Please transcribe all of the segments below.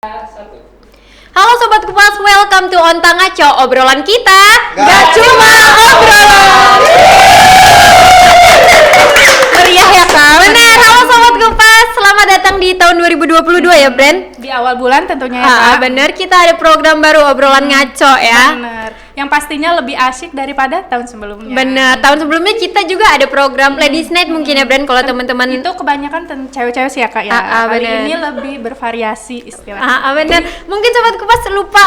Halo Sobat Kupas, welcome to Onta Ngaco. Obrolan kita gak cuma obrolan. Meriah ya kan? Bener, halo Sobat Kupas, selamat datang di tahun 2022 ya Bren. Di awal bulan tentunya ya Kak. Bener, kita ada program baru Obrolan Ngaco ya. Bener, yang pastinya lebih asyik daripada tahun sebelumnya. Bener, tahun sebelumnya kita juga ada program Ladies Night mungkin ya Bren, kalau teman-teman itu kebanyakan cewek-cewek sih ya Kak ya. Kali bener. ini lebih bervariasi istilahnya. Bener, mungkin Sobat Kupas lupa.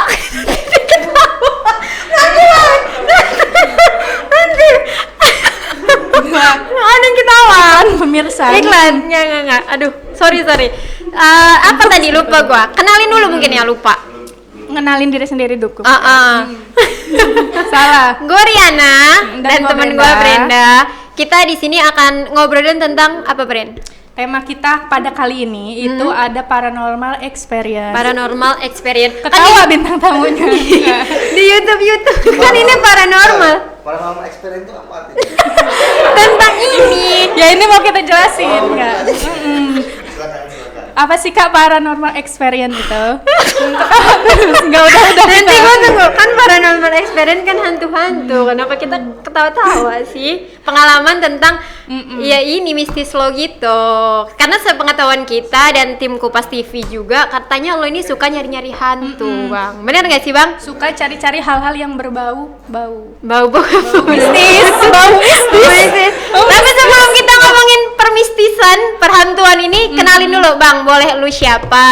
Ada yang ketawa Pemirsa. iklan nggak aduh sorry apa tadi lupa gua, kenalin dulu mungkin ya, lupa Ngenalin diri sendiri dulu. salah, gua Riana dan gua temen Brenda. gua Brenda. Kita di sini akan ngobrolin tentang apa Bren? Tema kita pada kali ini itu ada paranormal experience. Paranormal experience. Ketawa bintang tamunya. Di YouTube kan ini paranormal. Paranormal experience itu apa artinya? Tentang ini. Ya ini mau kita jelasin Kak. Silakan. Apa sih Kak paranormal experience itu? Enggak udah. Nanti gua tunggu, kan paranormal experience kan hantu-hantu. Kenapa kita ketawa-tawa sih? Pengalaman tentang ya ini mistis lo gitu. Karena sepengetahuan kita dan tim Kupas TV juga katanya lo ini suka nyari-nyari hantu, Bang. Bener nggak sih, Bang? Suka cari-cari hal-hal yang berbau. Bau-bau Mistis. Bau mistis. Tapi sebelum kita ngomongin permistisan, perhantuan ini, kenalin dulu, Bang. Boleh lu siapa?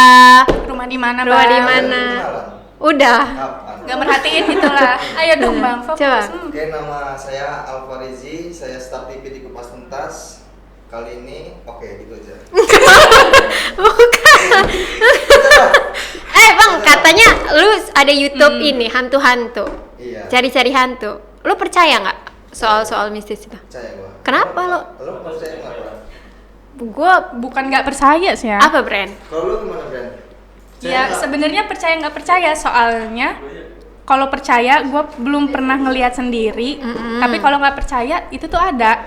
Rumah di mana, Rumah Bang? di mana? Udah. Kapan? Gak merhatiin itulah. Ayo dong, Bang. Fokus. Coba. Oke, nama saya Alfarizi, saya staf TV di Kupas Tuntas. Kali ini, oke gitu aja. Bukan. Bang, katanya lu ada YouTube ini hantu-hantu. Iya. Cari-cari hantu. Lu percaya nggak soal mistis itu? Percaya gua. Kenapa lo? Lo percaya nggak? Gua Bukan nggak percaya sih ya. apa, Bren? Kalau lo gimana, Bran? Ya sebenarnya percaya nggak percaya, soalnya kalau percaya gue belum pernah ngelihat sendiri. Tapi kalau nggak percaya itu tuh ada.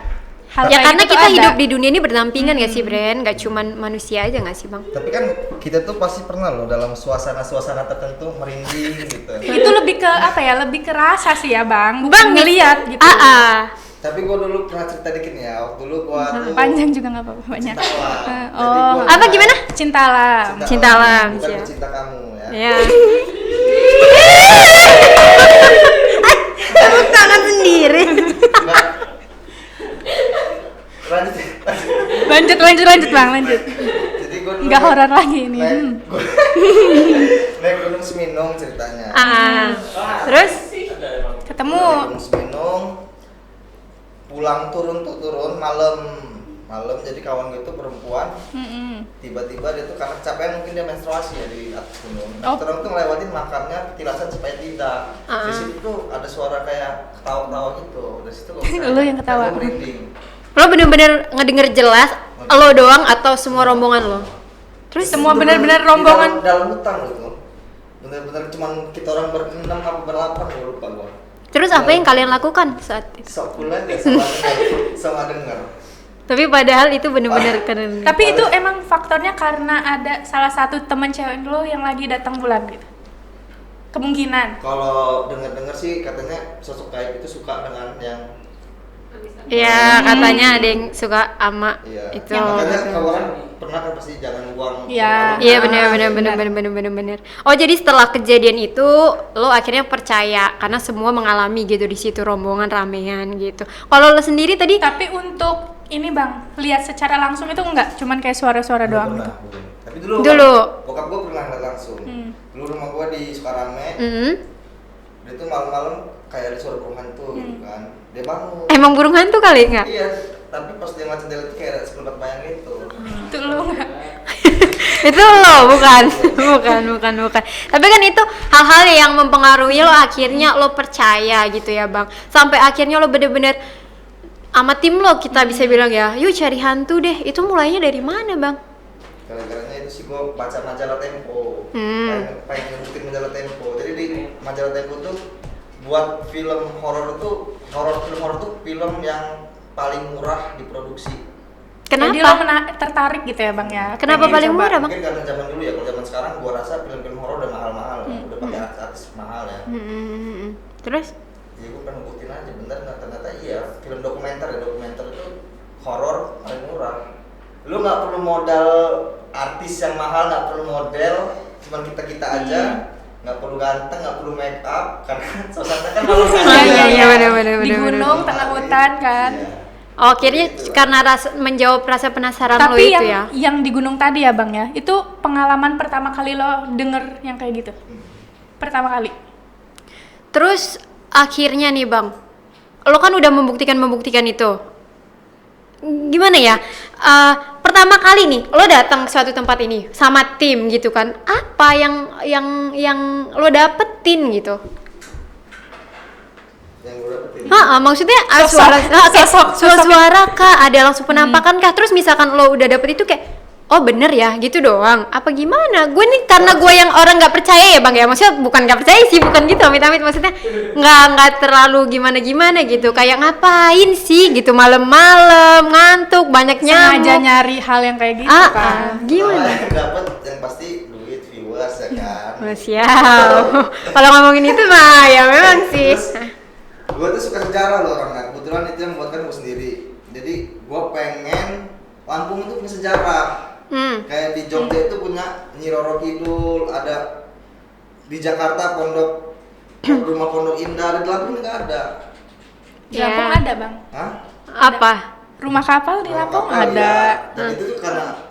Hal Ya kayak karena gitu tuh kita ada. hidup di dunia ini berdampingan gak sih, Bren? Gak cuman manusia aja gak sih, Bang? Tapi kan kita tuh pasti pernah loh dalam suasana tertentu merinding gitu. Itu lebih ke apa ya? Lebih ke rasa sih ya, Bang. Bukan Bang, ngelihat gitu. Tapi gua dulu pernah cerita dikit nih ya. Waktu dulu gua tuh Panjang juga nggak apa-apa, banyak. Cintalam. Jadi Oh, gua Apa gimana? Cintalam. Cinta alam, bukan siap. pecinta kamu ya. Ya. Tepuk tangan sendiri. Nggak. Lanjut. Lanjut Bang, lanjut. Jadi gua dulu Nggak horor lagi ini. Naik Gunung Seminung ceritanya. Terus? Ketemu. Naik Gunung Seminung, pulang turun malam jadi kawan gue itu perempuan. Tiba-tiba dia tuh karena kecapean mungkin dia menstruasi ya di atas gunung. Nah, orang tuh ngelewatin makamnya ketilasan supaya tidak. Di situ tuh ada suara kayak ketawa-ketawa gitu. Dari situ gue Lu yang ketawa. merinding. Lo bener-bener ngedenger jelas lo doang atau semua rombongan lo? Terus semua Bener-bener benar-benar di rombongan. dalam hutan gitu. Bener-bener cuman kita orang berenam apa berlapan gue lupa gua. Terus apa yang kalian lakukan saat itu? Sok pula ya sama denger. Tapi padahal itu bener-bener keren. Tapi itu emang faktornya karena ada salah satu teman cewek lo yang lagi datang bulan gitu. Kemungkinan. Kalau denger sih katanya sosok gaib itu suka dengan yang Ya katanya ada yang suka ama itu. makanya kalau orang pernah kan pasti jangan buang. Iya. Iya bener. Oh jadi setelah kejadian itu lo akhirnya percaya karena semua mengalami gitu di situ, rombongan ramean gitu. Kalau lo sendiri tadi? Tapi untuk ini Bang, lihat secara langsung itu enggak, cuman kayak suara-suara doang gitu. Belum. Tapi Dulu. bokap gua pernah lihat langsung. Dulu rumah gua di Sukarame. Dia tuh malam-malam kayak ada suara burung hantu gitu kan. Dia bangun. Emang burung hantu kali nggak? Iya, tapi pas dia ngeliat jendela itu kayak ada sekelebat bayang gitu. Itu lo enggak. Itu lo bukan. Tapi kan itu hal-hal yang mempengaruhi lo, akhirnya lo percaya gitu ya Bang. Sampai akhirnya lo bener-bener sama tim lo kita bisa bilang ya, yuk cari hantu deh. Itu mulainya dari mana Bang? Gara-garanya itu sih gua baca majalah Tempo. Pengen ngikutin majalah Tempo. Jadi di majalah Tempo tuh buat film horor tuh film yang paling murah diproduksi. Jadi lo tertarik gitu ya Bang ya? Kenapa paling coba. murah Bang? Mungkin karena zaman dulu ya, kalau zaman sekarang gua rasa film-film horor udah mahal-mahal ya. Udah pakai artis mahal ya. Terus? Ya gua pengen buktiin aja, bener nggak, ternyata iya. Film dokumenter itu horor paling murah. Lu nggak perlu modal artis yang mahal, nggak perlu model, cuman kita aja, nggak perlu ganteng, nggak perlu make up, karena suasana kan malam Iya benar. Di gunung tengah hutan kan. Iya. Oh, akhirnya karena menjawab rasa penasaran lo Tapi itu ya. yang di gunung tadi ya Bang ya, itu pengalaman pertama kali lo denger yang kayak gitu? Pertama kali? Terus akhirnya nih Bang, lo kan udah membuktikan itu. Gimana ya? Pertama kali nih lo datang ke suatu tempat ini sama tim gitu kan. Apa yang lo dapetin gitu? Yang gue dapetin. Maksudnya Sosok. suara kah? Ada langsung penampakan kah? Terus misalkan lo udah dapet itu kayak oh bener ya gitu doang apa gimana? Gue nih karena gue yang orang nggak percaya ya Bang ya, maksudnya bukan nggak percaya sih, bukan gitu amit-amit, maksudnya nggak terlalu gimana gitu, kayak ngapain sih gitu malam-malam ngantuk banyak nyamuk. Sengaja nyari hal yang kayak gitu kan? Gimana? Yang dapet yang pasti duit, viewers ya kan. Siap. Kalau ngomongin itu mah ya memang sih. Gue tuh suka sejarah loh orangnya, kebetulan itu yang buatkan gue sendiri. Jadi gue pengen Lampung itu punya sejarah. Kayak di Jogja itu punya Nyi Roro Kidul, ada di Jakarta rumah Pondok Indah, di Lampung nggak ada. Di Lampung ada Bang. Hah? Apa? Rumah kapal di Lampung ada. Ya. Dan itu tuh karena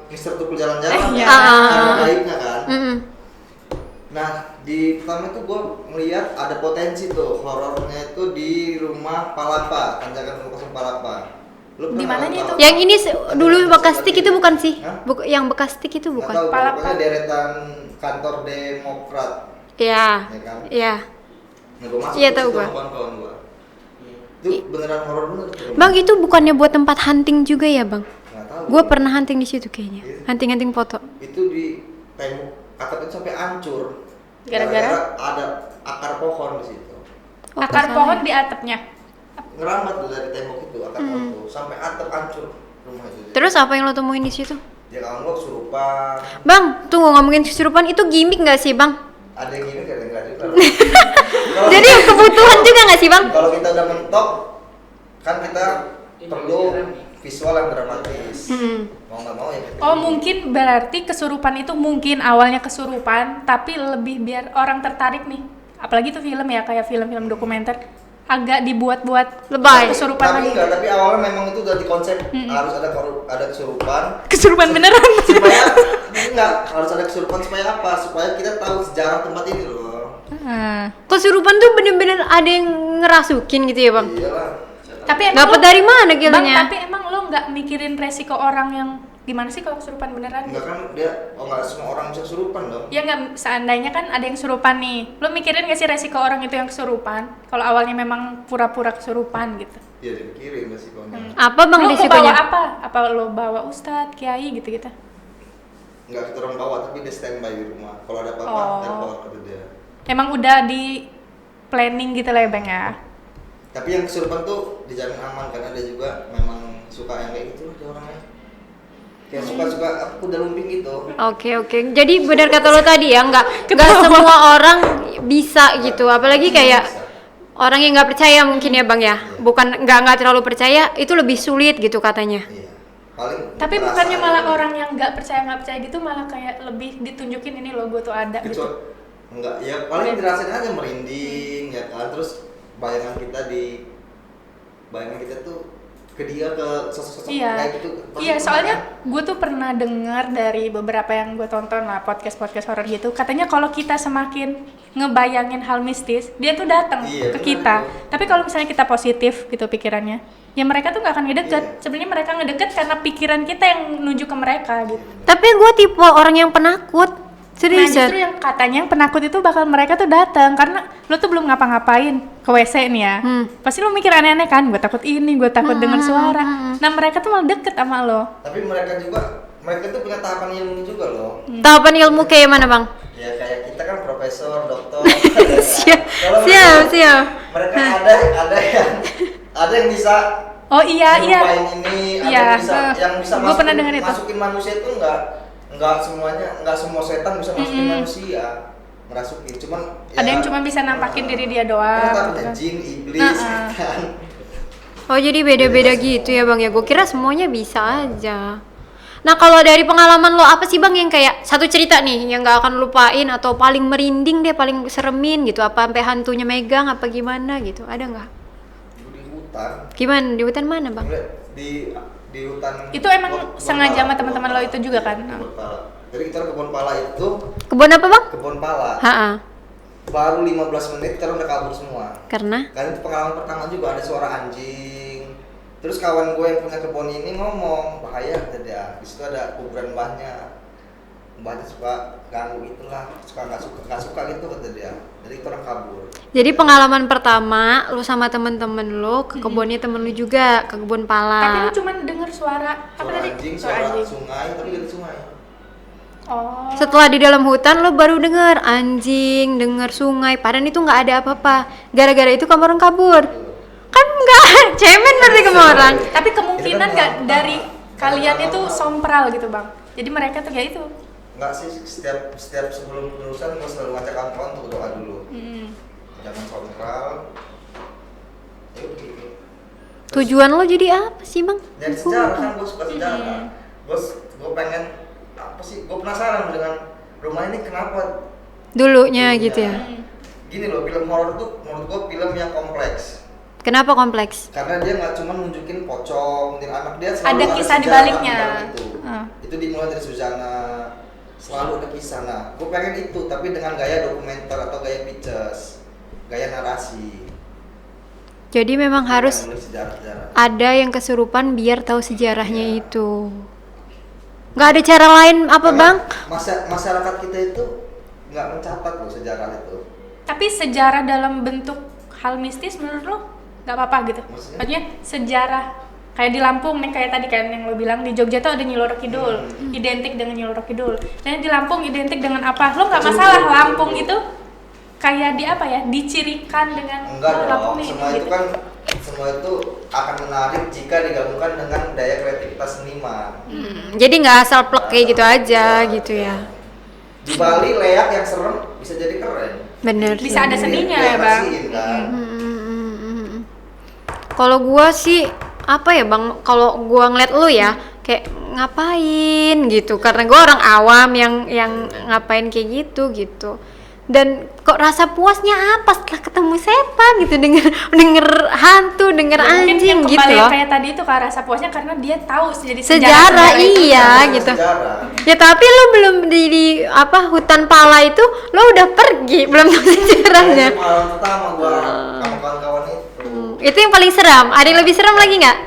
Mister Tukul jalan-jalan, Iya. karena baiknya kan. Mm-mm. Nah di pertama itu gue melihat ada potensi tuh horornya itu di rumah Palapa, Tanjakan Rumah Kosong Palapa. Di mananya itu? Yang ini dulu bekas tik itu bukan sih? Hah? Yang bekas tik itu Nggak bukan? tahu, Palapa. pokoknya deretan kantor Demokrat, Iya. ya kan? Iya. Nah, gua masuk Iya, ke tahu situ gua. sama kawan-kawan gua. Itu beneran horor bener tuh. Bang, itu bukannya buat tempat hunting juga ya, Bang? Nggak tahu. Gue pernah hunting di situ kayaknya. Hunting foto. Itu di tembok atap itu sampai hancur. Gara-gara? Ada akar pohon di situ. Oh, Akar kesana pohon ya. di atapnya. Ngerambat tuh dari tembok itu akar pohon tuh sampai atap hancur rumah itu. Terus apa yang lo temuin di situ? Dia kawan gua kesurupan. Bang, tunggu, ngomongin kesurupan itu gimmick nggak sih, Bang? Ada yang gini, ada yang nggak juga. Jadi kebutuhan juga nggak sih, Bang? Kalau kita udah mentok, kan kita perlu visual yang dramatis. Mau nggak mau ya kita. Oh mungkin berarti kesurupan itu mungkin awalnya kesurupan, tapi lebih biar orang tertarik nih. Apalagi tuh film ya, kayak film-film dokumenter agak dibuat-buat Lebay. kesurupan Tapi lagi. enggak, tapi awalnya memang itu udah dikonsep harus ada kesurupan. Kesurupan beneran. Supaya enggak harus ada kesurupan supaya apa? Supaya kita tahu sejarah tempat ini loh. Kesurupan tuh bener-bener ada yang ngerasukin gitu ya, Bang? Iyalah. Tapi emang Dapat dari mana Bang, gilanya? tapi emang lo nggak mikirin resiko orang yang gimana sih kalau kesurupan beneran? Enggak kan dia enggak semua orang bisa kesurupan dong. Ya nggak, seandainya kan ada yang kesurupan nih, lo mikirin nggak sih resiko orang itu yang kesurupan? Kalau awalnya memang pura-pura kesurupan gitu. Iya dipikirin resikonya. Apa, Bang, Lo bawa risikonya? apa? Apa lo bawa ustadz, kiai gitu-gitu? Enggak kita orang bawa tapi dia standby di rumah. Kalau ada apa-apa, Oh. telepon kata dia. Emang udah di planning gitu lah ya Bang ya? Tapi yang kesurupan tuh dijamin aman karena dia juga memang suka yang kayak gitu dia orangnya. Kayak suka-suka kuda lumping gitu. Oke. Jadi benar kata lo tadi ya, nggak semua orang bisa gitu. Apalagi kayak orang yang nggak percaya mungkin ya, Bang ya. Bukan nggak terlalu percaya, itu lebih sulit gitu katanya. Iya. Paling Tapi terasa bukannya malah aja. orang yang nggak percaya gitu malah kayak lebih ditunjukin ini loh gue tuh ada gitu. Enggak, ya paling dirasain aja merinding ya kan. Terus bayangan kita tuh ke dia, ke sosok-sosok Iya, kayak gitu. Pasti iya pernah soalnya kan? gue tuh pernah dengar dari beberapa yang gue tonton lah podcast horor gitu, katanya kalau kita semakin ngebayangin hal mistis, dia tuh datang Iya, ke benar kita. itu. Tapi kalau misalnya kita positif gitu pikirannya, ya mereka tuh nggak akan ngedeket. Iya. Sebenarnya mereka ngedeket karena pikiran kita yang nunjuk ke mereka gitu. Tapi gue tipe orang yang penakut. Nah Serius. justru yang katanya yang penakut itu bakal mereka tuh datang karena lo tuh belum ngapa-ngapain ke WC nih ya, pasti lo mikir aneh-aneh kan, gue takut ini, gue takut dengar suara. Nah mereka tuh malah deket sama lo. Tapi mereka tuh punya tahapan ilmu juga loh. Tahapan ilmu kayak mana, Bang? Ya kayak kita kan profesor, dokter. Siap. Kalau Siap. mereka ada yang bisa Oh iya. Nyerupain ini, Iya, yang bisa gua pernah dengar itu. masukin manusia itu nggak semua setan bisa masukin manusia, merasukin. Cuman ada yang cuma bisa nampakin diri dia doang. Takutnya jin, iblis, setan. Oh jadi beda-beda gitu ya bang ya, gue kira semuanya bisa aja. Nah kalau dari pengalaman lo apa sih bang yang kayak satu cerita nih yang gak akan lupain atau paling merinding deh, paling seremin gitu, apa sampai hantunya megang apa gimana gitu, ada nggak? Di hutan. Gimana di hutan mana bang? Di hutan. Itu emang sengaja sama teman-teman lo itu juga kan? Kebun pala. Jadi kita kebun pala itu. Kebun apa bang? Kebun pala. Ha-ha. Baru 15 menit kita udah kabur semua. Karena Itu pengalaman pertama juga, ada suara anjing. Terus kawan gue yang punya kebun ini ngomong bahaya kata dia. Di situ ada kuburan mbahnya suka ganggu itulah, nggak suka gitu kata dia. Jadi kita orang kabur. jadi pengalaman pertama lu sama temen-temen lu ke kebunnya temen lu juga ke kebun Tapi pala. lu cuma denger suara apa Suara tadi? anjing, Suara suara anjing. sungai, tapi dari sungai. Oh. Setelah di dalam hutan lo baru denger anjing, denger sungai, padahal itu nggak ada apa-apa. Gara-gara itu kamu orang kabur. Kan nggak, cemen berarti kamu orang. Tapi kemungkinan Itu kan nggak pengalaman dari pertama. kalian Pengalaman itu pertama. sompral gitu bang. Jadi mereka tuh kayak itu. Enggak sih, setiap sebelum penerusan gue selalu ngajak kawan-kawan untuk doa dulu. Jangan sompral. Ya udah gitu. Tujuan lo jadi apa sih bang? Jadi sejarah kan, gue suka sejarah. Gue pengen apa sih? Gue penasaran dengan rumah ini kenapa Dulunya gitu ya. Gini loh, film horor tuh menurut gue film yang kompleks. Kenapa kompleks? Karena dia nggak cuma nunjukin pocong, anak dia selalu Ada kisah di sejarah baliknya. balik itu. Itu dimulai dari Suzana, selalu ada kisah. Nah, gue pengen itu, tapi dengan gaya dokumenter atau gaya pictures, gaya narasi. Jadi memang harus Nulis sejarah-sejarah. ada yang kesurupan biar tahu sejarahnya itu. Nggak ada cara lain apa Karena bang? Masyarakat kita itu nggak mencatat loh sejarah itu. Tapi sejarah dalam bentuk hal mistis menurut lo nggak apa-apa gitu? Maksudnya? Sejarah kayak di Lampung nih, kayak tadi kan yang lo bilang di Jogja tuh ada Nyi Loro Kidul, identik dengan Nyi Loro Kidul. Dan di Lampung identik dengan apa? Lo nggak masalah Lampung itu kayak di apa ya? Dicirikan dengan Enggak Lampung dong, nih, semua gitu. itu kan akan menarik jika digabungkan dengan daya kreativitas seniman. Jadi nggak asal plek kayak gitu aja gitu ya. Di Bali leak yang serem bisa jadi keren. Bener. Bisa ada Jadi seninya ya bang. kreasiin kan. Kalau gua sih apa ya bang, kalau gua ngeliat lu ya kayak ngapain gitu, karena gua orang awam yang ngapain kayak gitu. Dan kok rasa puasnya apa setelah ketemu setan gitu, denger hantu, denger Ya, mungkin anjing yang gitu kembali loh. kayak tadi itu kan rasa puasnya karena dia tahu jadi Sejarah itu. iya gitu. Sejarah. Ya tapi lu belum di apa hutan pala itu lo udah pergi, belum tahu sejarahnya. Itu pengalaman pertama gua sama kawan-kawan itu. Itu yang paling seram. Ada yang lebih seram lagi nggak?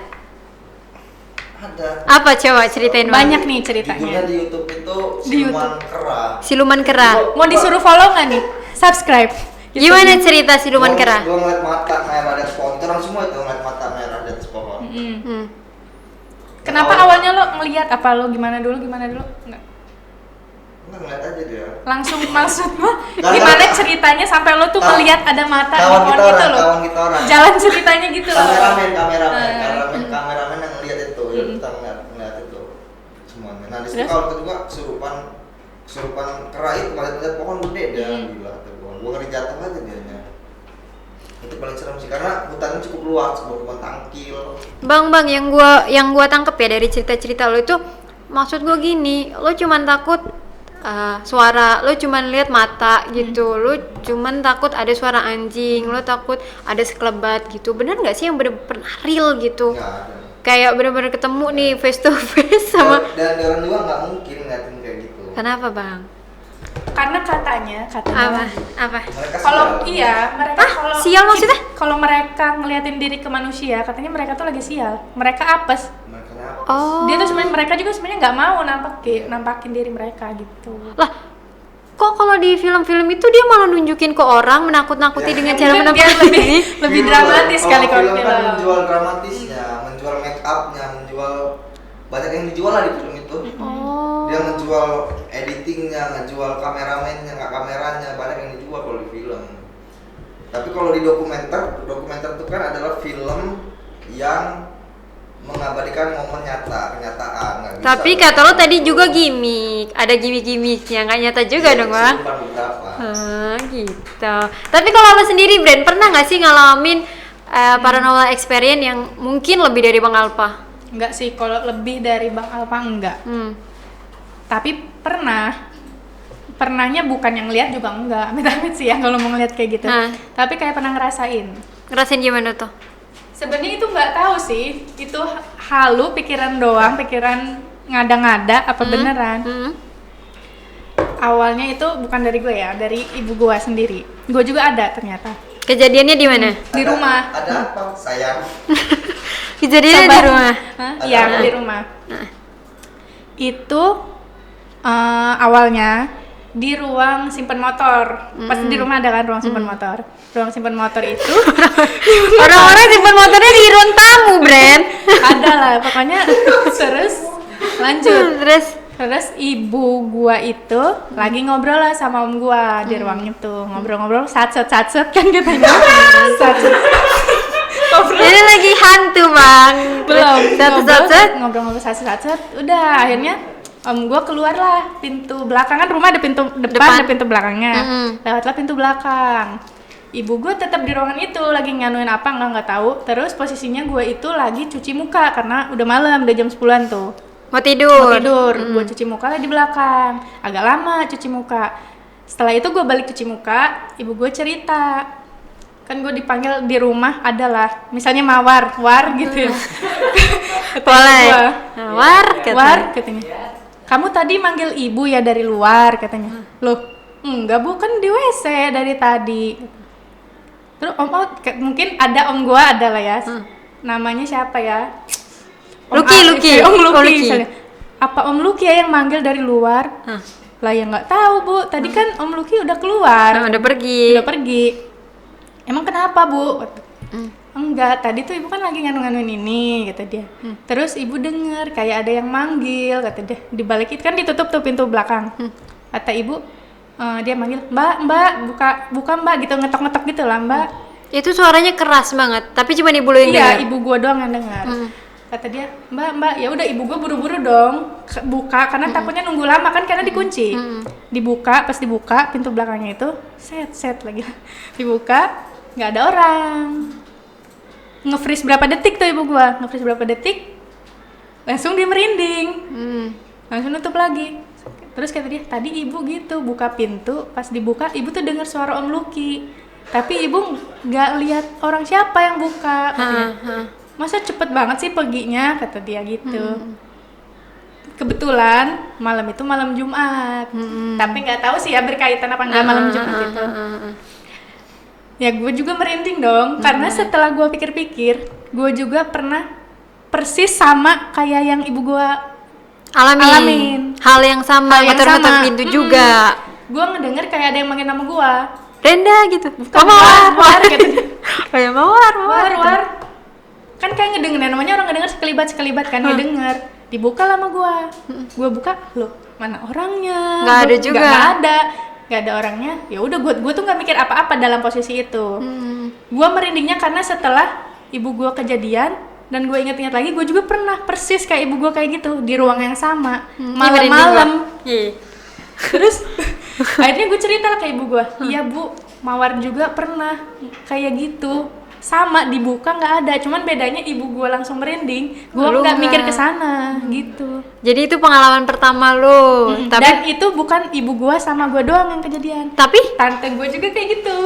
Ada. Apa coba ceritain Bang? Banyak nih Judulnya ceritanya. di YouTube itu Di Siluman Kera. Siluman kera. Mau disuruh follow nggak nih? Subscribe. Gimana cerita siluman kera? Gua ngeliat mata merah di atas pohon. Itu orang semua itu ngeliat mata merah di atas pohon. Hmm. Kenapa awalnya lo ngelihat apa lo gimana dulu? Nggak. Enggak ngeliat aja dia. Langsung maksud lo Nggak, gimana nggak. ceritanya sampai lo tuh Kawan- melihat ada mata di kawan pohon kita itu orang, lo. kawan kita orang. Jalan ceritanya gitu loh. Kameramen yang ngeliat itu, ya kita ngeliat itu semuanya. Nah di situ Terus? kalau itu juga kesurupan kera itu pada lihat pohon gede dia gila tuh pohon. Gua ngeri jatuh aja dianya. Itu paling serem sih karena hutannya cukup luas, sebuah kebun tangkil. Bang, yang gua tangkep ya dari cerita-cerita lo itu, maksud gua gini, lo cuman takut suara, lo cuman lihat mata gitu, lo cuman takut ada suara anjing, lo takut ada sekelebat gitu. Bener nggak sih yang bener-bener real gitu? Nggak ada. Kayak bener-bener ketemu nih face to face sama. Dan orang juga nggak mungkin ngeliatin kayak gitu. Kenapa bang? Karena katanya Apa? Mereka kalau sial. mereka kalau sial maksudnya? kalau mereka ngeliatin diri ke manusia, katanya mereka tuh lagi sial. Mereka apes. Mereka apa? Oh. Dia tuh sebenarnya mereka juga sebenarnya nggak mau nampakin diri mereka gitu. Lah, kok kalau di film-film itu dia malah nunjukin ke orang, menakut-nakuti Ya, dengan cara Mungkin dia menakut diri. lebih Film, dramatis kali kalau kan film. menjual dramatisnya, menjual make upnya, menjual banyak yang dijual lah di film itu. Oh. Dia ngejual editingnya, ngejual kameramennya, nggak kameranya, banyak yang dijual kalau di film. Tapi kalau di dokumenter itu kan adalah film yang mengabadikan momen nyata, kenyataan. Nggak bisa. Tapi kata lo tadi juga gimmick, ada gimmick-gimmicknya, nggak nyata juga Iya, dong bang. kesurupan beberapa. Gitu. Tapi kalau lo sendiri, Brand, pernah nggak sih ngalamin paranormal experience yang mungkin lebih dari Bang Alpa? Enggak sih, kalau lebih dari Bang Alpa enggak. Tapi pernahnya bukan yang lihat juga enggak. Amit-amit sih ya kalau mau ngeliat kayak gitu. Tapi kayak pernah ngerasain. Ngerasain gimana tuh? Sebenarnya itu nggak tahu sih, itu halu, pikiran doang, pikiran ngada-ngada apa beneran. Awalnya itu bukan dari gue ya, dari ibu gue sendiri. Gue juga ada ternyata. Kejadiannya di mana? Di rumah. Ada apa? Sayang. Kejadiannya di rumah. Iya, di rumah. Itu awalnya di ruang simpen motor. Pasti di rumah ada kan ruang simpen motor. Ruang simpen motor itu Orang-orang simpen motornya di ruang tamu, Brand. ada lah, pokoknya terus lanjut. Terus ibu gua itu lagi ngobrol lah sama om gua di ruang itu. Ngobrol-ngobrol, satset kan katanya. Satset. Ini lagi hantu, Bang. Belum. Satu-satu. Ngobrol-ngobrol satset. Udah, akhirnya om gua keluar lah pintu belakang, kan rumah ada pintu depan. Ada pintu belakangnya. Lewatlah pintu belakang. Ibu gue tetap di ruangan itu lagi nganuin apa nggak tahu. Terus posisinya gue itu lagi cuci muka karena udah malam, udah jam 10-an tuh. Mau tidur. Gue cuci muka lah di belakang. Agak lama cuci muka. Setelah itu gue balik cuci muka, ibu gue cerita. Kan gue dipanggil di rumah adalah misalnya Mawar, war gitu ya. Boleh. War katanya. Kamu tadi manggil ibu ya dari luar katanya. Loh, enggak bu, kan di WC dari tadi. Terus mungkin ada om gua ada lah ya. Namanya siapa ya? Lucky. Om Lucky. Apa Om Lucky ya yang manggil dari luar? Lah ya nggak tahu bu. Tadi kan Om Lucky udah keluar. Udah pergi. Emang kenapa bu? Enggak. Tadi tuh ibu kan lagi nganuin ini kata dia. Terus ibu denger kayak ada yang manggil kata dia. Di balik itu kan ditutup tuh pintu belakang. Kata ibu. Dia manggil mbak buka mbak gitu, ngetok gitu lah mbak. Itu suaranya keras banget, tapi cuma ibu lo yang iya, dengar. ibu gua doang yang dengar. Kata dia mbak ya udah, ibu gua buru-buru dong buka karena takutnya nunggu lama kan karena dikunci. Pas dibuka pintu belakangnya itu set lagi dibuka, nggak ada orang. Nge-freeze berapa detik tuh ibu gua, langsung dia merinding. Langsung nutup lagi. Terus kata dia, tadi ibu gitu buka pintu, pas dibuka ibu tuh dengar suara Om Lucky. Tapi ibu nggak lihat orang siapa yang buka. Masa cepet banget sih perginya, kata dia gitu. Kebetulan malam itu malam Jumat. Tapi nggak tahu sih ya berkaitan apa nggak malam Jumat itu. Ya gue juga merinding dong, karena setelah gue pikir-pikir, gue juga pernah persis sama kayak yang ibu gue alamin. Hal yang sama, ngetok pintu juga. Gua ngedenger kayak ada yang manggil nama gua. Brenda gitu. Mawar gitu. Kayak Mawar. Kan kayak ngedenger namanya, orang ngedenger sekelibat kan ngedenger. Dibuka lama gua. Gua buka, loh, mana orangnya? Nggak ada juga. Nggak ada orangnya. Ya udah gua tuh nggak mikir apa-apa dalam posisi itu. Gua merindingnya karena setelah ibu gua kejadian. Dan gue inget-inget lagi, gue juga pernah persis kayak ibu gue kayak gitu di ruang yang sama, malam-malam. Terus akhirnya gue cerita lah ke ibu gue, iya bu, Mawar juga pernah kayak gitu, sama dibuka nggak ada, cuman bedanya ibu gue langsung merinding, gue nggak mikir ke sana gitu. Jadi itu pengalaman pertama lo. Dan itu bukan ibu gue sama gue doang yang kejadian. Tapi tante gue juga kayak gitu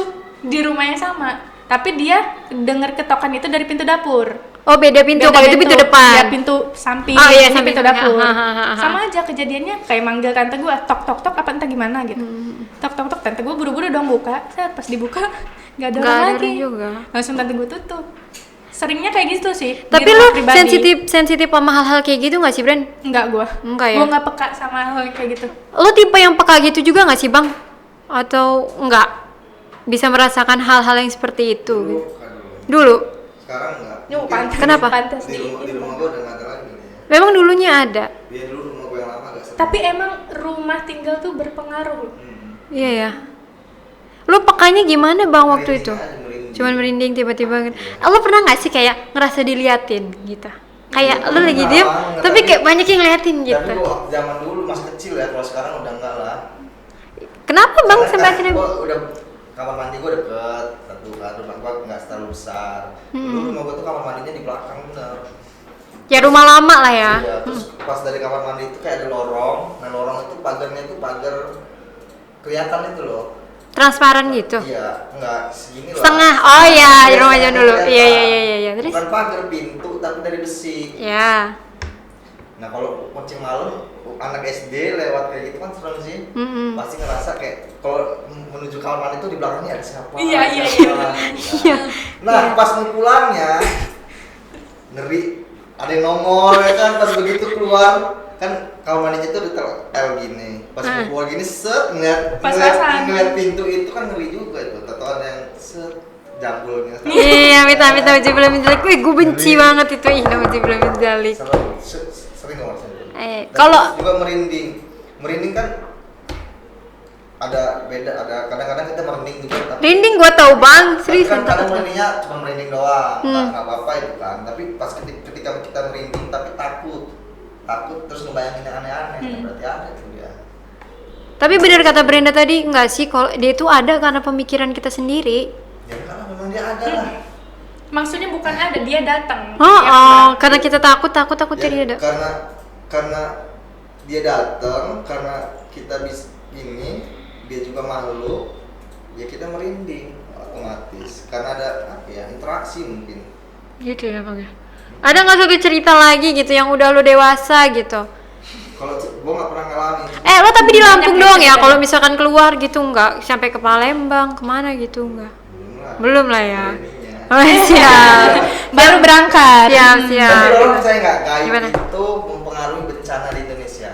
di rumah yang sama. Tapi dia dengar ketokan itu dari pintu dapur. Oh beda pintu, kalau itu pintu depan. Ya pintu samping, ini pintu dapur. Sama aja kejadiannya, kayak manggil tante gue, tok apa entah gimana gitu. Tok tante gue buru-buru dong buka. Pas dibuka nggak ada orang lagi. Juga. Langsung tante gue tutup. Seringnya kayak gitu sih. Tapi lu sensitif sama hal-hal kayak gitu nggak sih, Bren? Enggak gue. Enggak ya. Gue nggak peka sama hal kayak gitu. Lu tipe yang peka gitu juga nggak sih, Bang? Atau enggak? Bisa merasakan hal-hal yang seperti itu? Dulu. Sekarang enggak. Kenapa? Pantes di rumah gue udah nggak ada lagi. Memang dulunya ada. Iya dulu rumah gue yang lama agak sepi. Tapi emang rumah tinggal tuh berpengaruh. Iya ya. Lu pekanya gimana Bang waktu itu? Merinding. Cuman merinding tiba-tiba. Lu pernah nggak sih kayak ngerasa diliatin gitu? kayak Iya, lu lagi pernah, diem enggak, tapi kayak banyak yang ngeliatin Tapi gitu. gua waktu zaman dulu masih kecil ya, kalau sekarang udah enggak lah. Kenapa bang Karena sampai kan akhirnya? gua udah kamar mandi gua deket satu kan, rumah gua nggak terlalu besar. Dulu rumah gua tuh kamar mandinya di belakang bener. Ya rumah lama lah ya. Iya, terus pas dari kamar mandi itu kayak ada lorong. Nah lorong itu pagarnya itu pagar kelihatan itu loh. Transparan gitu. Iya, enggak segini lah. Setengah. Oh iya, di Iya, rumah John dulu. kelihatan. Iya iya. Terus? Bukan pagar pintu tapi dari besi. Ya. Nah kalau kucing malam anak SD lewat kayak gitu kan serem sih. Pasti ngerasa kayak kalau menuju kamar mandi itu di belakangnya ada siapa. Iya. Iya. Nah pas mau pulangnya ngeri, ada yang nongol ya kan, pas begitu keluar kan kamar mandinya itu ada tel gini. Pas mau keluar gini set ngeliat pintu itu kan ngeri juga itu. Tatoan yang set jambulnya. Iya, minta ujibillah min dzalik. Wih, gue benci banget itu. Ih, ujibillah min dzalik. Sering nggak maksudnya? Kalau juga merinding kan ada beda, ada kadang-kadang kita merinding juga tapi rinding gue tau bang, serius kan kadang takut. merindingnya cuma merinding doang, nggak apa-apa itu kan, tapi pas ketika kita merinding tapi takut terus ngebayangin yang aneh-aneh, berarti ada tuh dia. Tapi benar kata Brenda tadi nggak sih kalau dia itu ada karena pemikiran kita sendiri. Ya karena memang dia ada lah. Maksudnya bukan ada, dia datang. Karena kita takut Ya, dia ada. karena dia datang, karena kita ini dia juga makhluk, ya kita merinding otomatis karena ada apa ya, interaksi mungkin. Gitu ya bang ya. Ada nggak satu cerita lagi gitu yang udah lo dewasa gitu? Kalau gua nggak pernah ngalamin. Lo tapi di Lampung Banyak doang ya ya? cerita. Kalau misalkan keluar gitu nggak sampai ke Palembang kemana gitu nggak? Belum lah ya. Merindingnya. Oh siap. Baru berangkat. Siap. Tapi orang percaya nggak gaib Gimana? itu mempengaruhi bencana di Indonesia?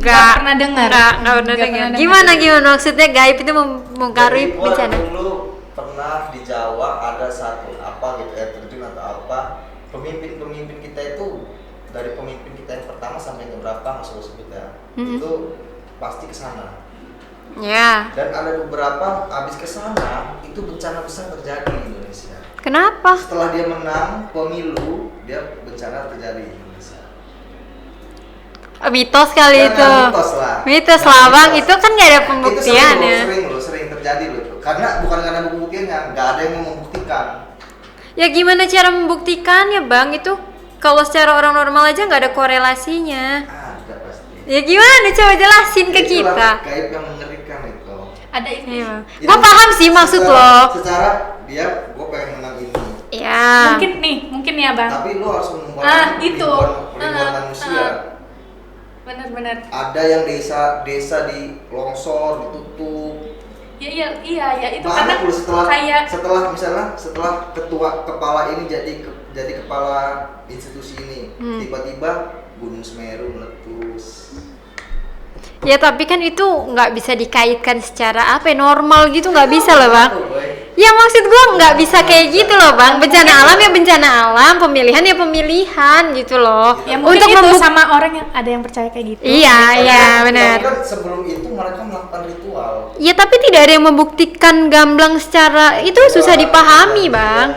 Nggak pernah dengar. Nggak pernah Nggak dengar. pernah Gimana maksudnya gaib itu mempengaruhi Jadi gua bencana? dulu pernah di Jawa ada satu apa gitu, air terjun atau apa, pemimpin kita itu dari pemimpin kita yang pertama sampai yang berapa nggak usah sebut ya, itu pasti ke sana. Ya. Dan ada beberapa habis ke sana itu bencana besar terjadi di Indonesia. Kenapa? Setelah dia menang pemilu, dia bencana terjadi di Indonesia. Mitos kali Jangan itu. mitos lah. Mitos Jangan lah bang, mitos. itu kan nggak ada Itu pembuktian ya. sering terjadi loh itu. Karena bukan karena pembuktiannya, nggak ada yang mau membuktikan. Ya gimana cara membuktikannya bang? Itu kalau secara orang normal aja nggak ada korelasinya. Ada pasti. Ya gimana? Coba jelasin ke Itulah kita. gaib yang mengerikan itu. Ada ini. Iya. Jadi Gue paham sih maksud lo. Secara dia, gue pengen menang ini. Ya. Mungkin ya bang. Tapi lo harus membuat Itu. perlindungan manusia. Benar. Ada yang desa di longsor, ditutup. Iya itu Banyak karena loh setelah kayak setelah ketua kepala ini jadi kepala institusi ini, tiba-tiba Gunung Semeru meletus. Ya tapi kan itu nggak bisa dikaitkan secara normal gitu, nggak bisa loh bang. Ya maksud gue nggak bisa kayak gitu loh bang. Bencana alam ya bencana alam, pemilihan ya pemilihan gitu loh. ya mungkin itu sama orang yang ada yang percaya kayak gitu. Iya benar. Tapi kan sebelum itu mereka melakukan ritual. Ya tapi tidak ada yang membuktikan gamblang secara itu susah dipahami bang.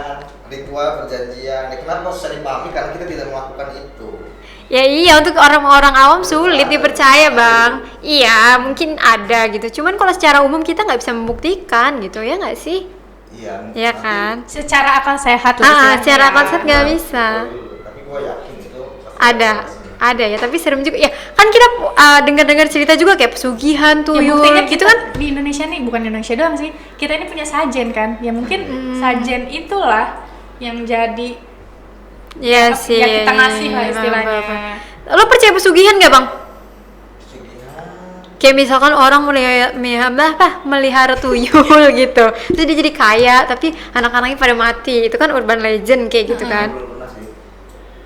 Ritual perjanjian. Ya, kenapa susah dipahami? Karena kita tidak melakukan itu. Ya iya, untuk orang-orang awam sulit dipercaya bang. Iya mungkin ada gitu. Cuman kalau secara umum kita nggak bisa membuktikan gitu ya nggak sih? Iya. Iya kan? Secara akal sehat lah. Secara akal sehat nggak bisa. Tapi gue yakin itu Ada ya, tapi serem juga. Ya kan kita dengar-dengar cerita juga kayak pesugihan, Ya, tuyul buktinya gitu kita kan. di Indonesia nih, bukan Indonesia doang sih. Kita ini punya sajen kan. Ya mungkin sajen itulah yang jadi Iya sih. ya kita ngasih lah istilahnya. Lo percaya pesugihan nggak bang? pesugihan. Kayak misalkan orang melihara tuyul gitu, terus dia jadi kaya, tapi anak-anaknya pada mati. Itu kan urban legend kayak gitu kan. Belum pernah sih.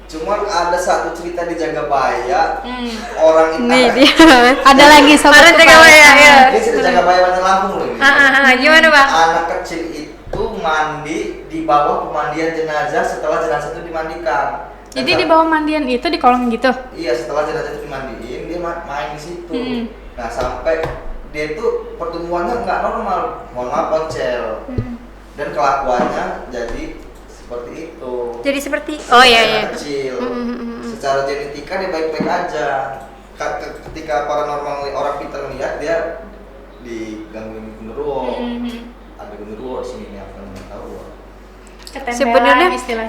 Cuman ada satu cerita di Jagabaya, orang itu Nih dia. Ada lagi sobat Orang Jagabaya ya. Dia cerita Jagabaya Banten Lampung loh ini. Gimana bang? Anak kecil itu mandi di bawah pemandian jenazah setelah jenazah itu dimandikan. Jadi di bawah mandian itu di kolong gitu. Iya, setelah jenazah itu dimandiin, dia main di situ. Nah, sampai dia itu pertumbuhannya nggak normal, mohon maaf, poncel. Dan kelakuannya jadi seperti itu. Jadi seperti oh iya iya. Anak kecil. Secara genetika dia baik-baik aja. Ketika paranormal orang pintar lihat dia digangguin genderuwo. Ada genderuwo di sini nih apa yang tahu.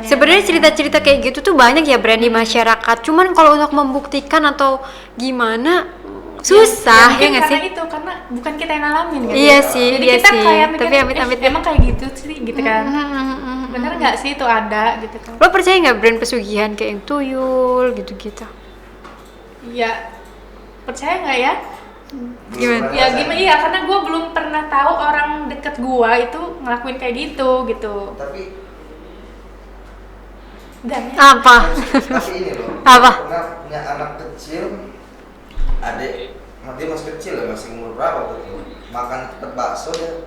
Sebenarnya cerita-cerita kayak gitu tuh banyak ya Bran di masyarakat. Cuman kalau untuk membuktikan atau gimana susah ya nggak sih? Karena itu karena bukan kita yang ngalamin kan. Iya sih. Jadi iya kita sih. kayak mikir, Tapi amit-amit emang kayak gitu sih gitu kan. Bener nggak sih itu ada gitu kan? Lo percaya nggak Bran pesugihan kayak yang tuyul gitu-gitu? Iya. Percaya nggak ya? Gimana? Ya gimana ya karena gue belum pernah tahu orang deket gue itu ngelakuin kayak gitu. Tapi dan Apa? tapi ini loh. Apa? Pernah punya anak kecil, adik, dia masih kecil ya, masih umur berapa waktu itu? Makan cepet bakso dia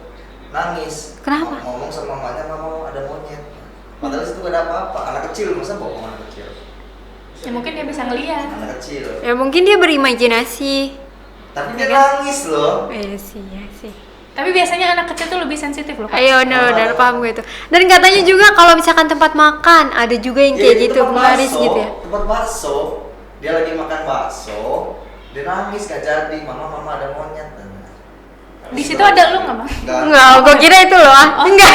nangis. Kenapa? Ngomong sama mamanya, mama ada monyet. Padahal itu gak ada apa-apa. Anak kecil masa bohong anak kecil. ya mungkin dia bisa ngeliat. Anak kecil. Ya mungkin dia berimajinasi. Tapi dia nangis loh. Iya sih. Tapi biasanya anak kecil tuh lebih sensitif loh. Kak. Ayo udah paham gue itu. Dan katanya juga kalau misalkan tempat makan ada juga yang kayak Iya, gitu tempat penglaris bakso, gitu ya. Tempat bakso, dia lagi makan bakso, dia nangis gak jadi, mama ada monyet. Di situ ada lu nggak Bang? Enggak, gue kira itu loh. Enggak.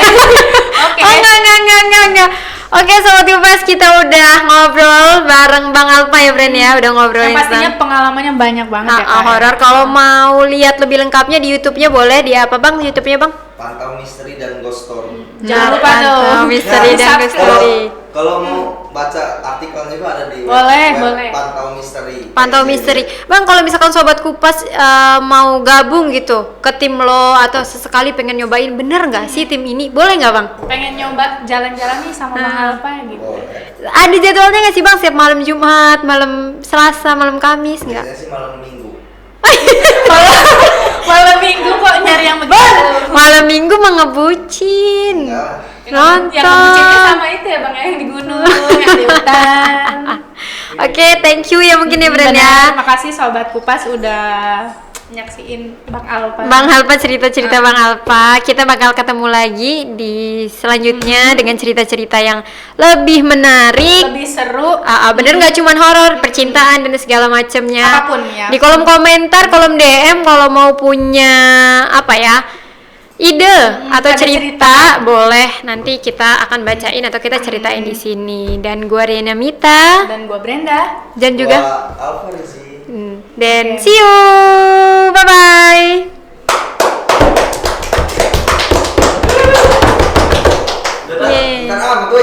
Oke. Oh enggak. Oke Sobat Kupas, kita udah ngobrol bareng Bang Alpa ya Bren ya, udah ngobrolin Yang pastinya pengalamannya banyak banget ya Kak. horor. Kalau mau lihat lebih lengkapnya di YouTube-nya boleh di apa Bang? YouTube-nya Bang? Pantau Misteri dan Ghost Story. Jangan lupa Pantau dong. Misteri Ya, dan Ghost subscribe. Story. Kalau mau baca artikel juga ada di Boleh. Pantau Misteri. Pantau Misteri. Bang, kalau misalkan Sobat Kupas mau gabung gitu ke tim lo atau sesekali pengen nyobain, bener nggak sih tim ini? Boleh nggak Bang? Pengen nyoba jalan-jalan nih sama Bang Alpa gitu. Boleh. Ada jadwalnya nggak sih Bang? Setiap malam Jumat, malam Selasa, malam Kamis nggak? Biasanya sih malam Minggu. Malam minggu kok nyari yang begitu. Malam Minggu mah ngebucin. Enggak. Yang ngebucinnya sama itu ya Bang ya, yang di gunung, yang di hutan. Oke, thank you ya mungkin ya Bren Bener, ya. terima kasih Sobat Kupas udah nyaksiin Bang Alpa. Bang Alpa cerita-cerita Bang Alpa. Kita bakal ketemu lagi di selanjutnya dengan cerita-cerita yang lebih menarik. Lebih seru. Bener nggak cuman horor, percintaan dan segala macamnya. Apapun ya. Di kolom komentar, kolom DM kalau mau punya apa ya? Ide atau ada cerita, boleh nanti kita akan bacain atau kita ceritain di sini. Dan gua Riana Mita Dan gua Brenda. dan juga Wah, Alfa Rizky. dan see you. Bye bye. Yeay. Kan apa tuh?